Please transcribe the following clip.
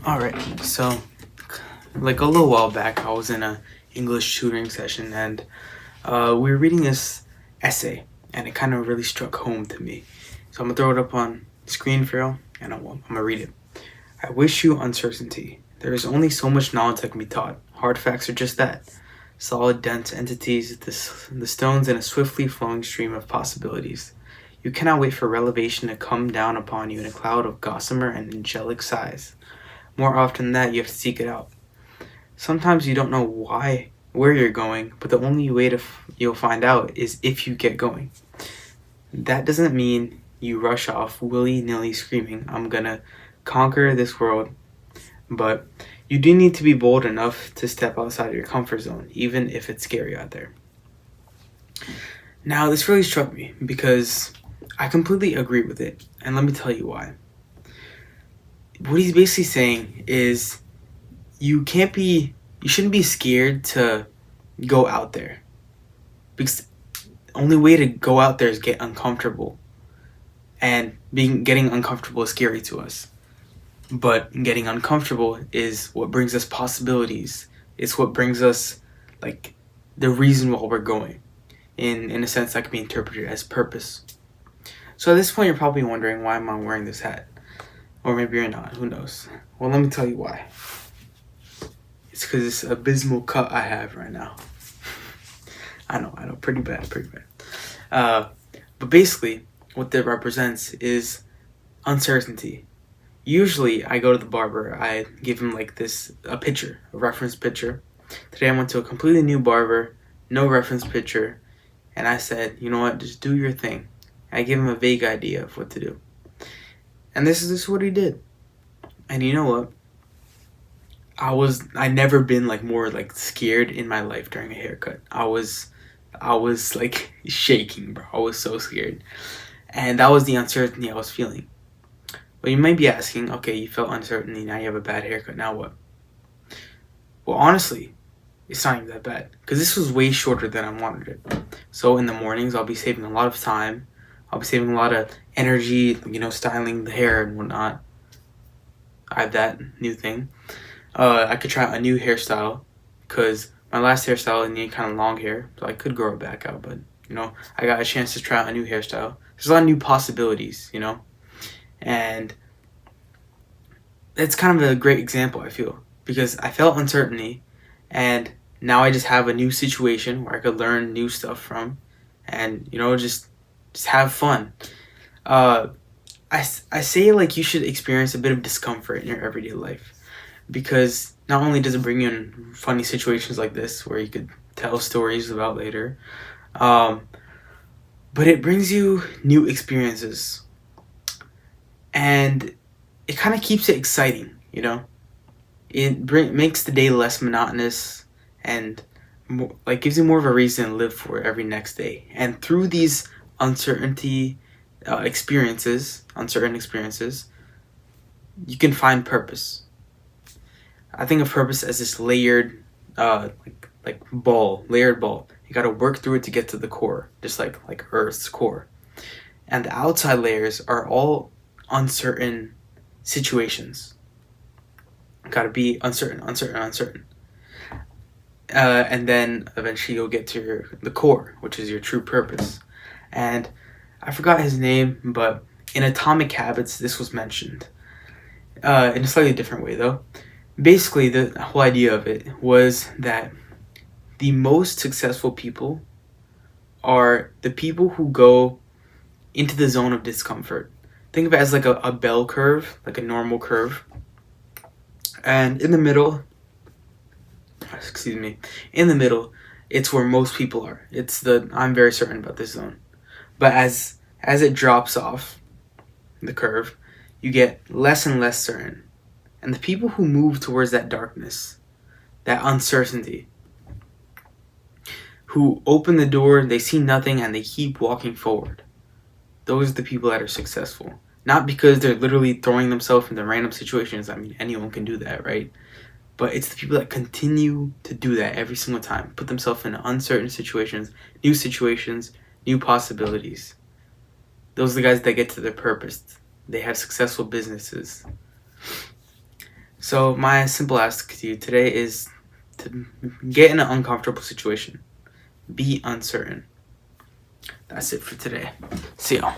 Alright, so like a little while back, I was in a English tutoring session and we were reading this essay, and it kind of really struck home to me. So I'm gonna throw it up on screen for you, and I'm gonna read it. I wish you uncertainty. There is only so much knowledge that can be taught. Hard facts are just that. Solid, dense entities, the stones in a swiftly flowing stream of possibilities. You cannot wait for revelation to come down upon you in a cloud of gossamer and angelic sighs. More often than that, you have to seek it out. Sometimes you don't know where you're going, but the only way you'll find out is if you get going. That doesn't mean you rush off willy-nilly screaming, I'm gonna conquer this world, but you do need to be bold enough to step outside of your comfort zone, even if it's scary out there. Now, this really struck me because I completely agree with it, and let me tell you why. What he's basically saying is you shouldn't be scared to go out there, because the only way to go out there is get uncomfortable, and getting uncomfortable is scary to us, but getting uncomfortable is what brings us possibilities. It's what brings us like the reason why we're going, in a sense that can be interpreted as purpose. So at this point, you're probably wondering, why am I wearing this hat? Or maybe you're not, who knows. Well, let me tell you why. It's because this abysmal cut I have right now. I know, pretty bad. But basically, what that represents is uncertainty. Usually, I go to the barber, I give him like a picture, a reference picture. Today I went to a completely new barber, no reference picture, and I said, you know what, just do your thing. I gave him a vague idea of what to do. And this is what he did. And you know what? I never been like more like scared in my life during a haircut. I was like shaking, bro. I was so scared. And that was the uncertainty I was feeling. But you might be asking, okay, you felt uncertainty, now you have a bad haircut, now what? Well, honestly, it's not even that bad, because this was way shorter than I wanted it. So in the mornings, I'll be saving a lot of time. I'll be saving a lot of energy, styling the hair and whatnot. I have that new thing. I could try a new hairstyle, because my last hairstyle needed kind of long hair, so I could grow it back out, but, I got a chance to try out a new hairstyle. There's a lot of new possibilities, and it's kind of a great example, I feel, because I felt uncertainty, and now I just have a new situation where I could learn new stuff from, and, just have fun. I say, like, you should experience a bit of discomfort in your everyday life, because not only does it bring you in funny situations like this where you could tell stories about later, but it brings you new experiences, and it kind of keeps it exciting. It makes the day less monotonous, and gives you more of a reason to live for every next day. And through these uncertain experiences, you can find purpose. I think of purpose as this layered, layered ball. You got to work through it to get to the core, just like Earth's core. And the outside layers are all uncertain situations. Got to be uncertain. And then eventually you'll get to the core, which is your true purpose. And I forgot his name, but in Atomic Habits, this was mentioned. In a slightly different way, though. Basically, the whole idea of it was that the most successful people are the people who go into the zone of discomfort. Think of it as like a bell curve, like a normal curve. And in the middle, it's where most people are. I'm very certain about this zone. But as it drops off the curve, you get less and less certain. And the people who move towards that darkness, that uncertainty, who open the door, they see nothing, and they keep walking forward, those are the people that are successful. Not because they're literally throwing themselves into random situations. I mean, anyone can do that, right? But it's the people that continue to do that every single time, put themselves in uncertain situations, new possibilities. Those are the guys that get to their purpose. They have successful businesses. So my simple ask to you today is to get in an uncomfortable situation. Be uncertain. That's it for today. See y'all.